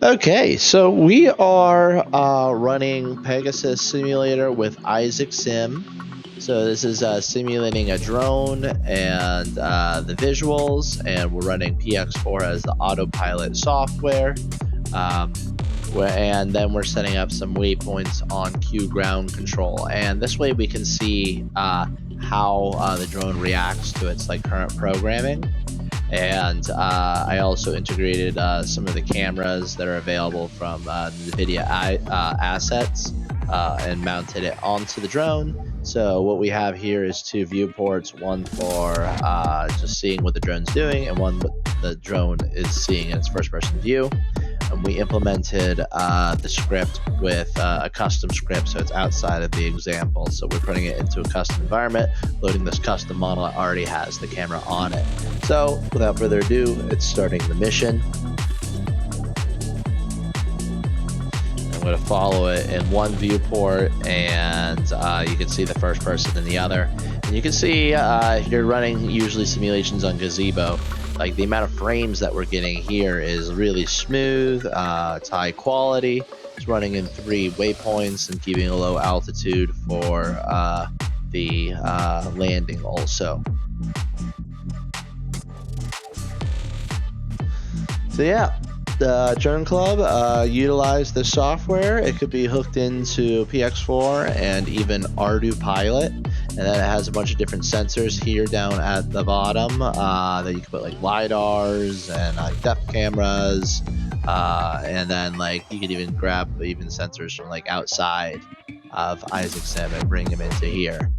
Okay, so we are running Pegasus Simulator with Isaac Sim. So this is simulating a drone and the visuals, and we're running PX4 as the autopilot software. Um, and then we're setting up some waypoints on Q ground control, and this way we can see how the drone reacts to its current programming. And I also integrated some of the cameras that are available from NVIDIA assets and mounted it onto the drone. So what we have here is two viewports, one for just seeing what the drone's doing, and one what the drone is seeing in its first-person view. And we implemented the script with a custom script, so it's outside of the example. So we're putting it into a custom environment, loading this custom model that already has the camera on it. So without further ado, it's starting the mission. I'm going to follow it in one viewport, and you can see the first person in the other. And you can see you're running usually simulations on Gazebo. Like, the amount of frames that we're getting here is really smooth. It's high quality. It's running in 3 waypoints and keeping a low altitude for the landing also. So yeah, the Drone Club utilized this software. It could be hooked into PX4 and even Ardu Pilot. And then it has a bunch of different sensors here down at the bottom that you can put LiDARs and depth cameras. And then you could even grab even sensors from outside of Isaac Sim and bring them into here.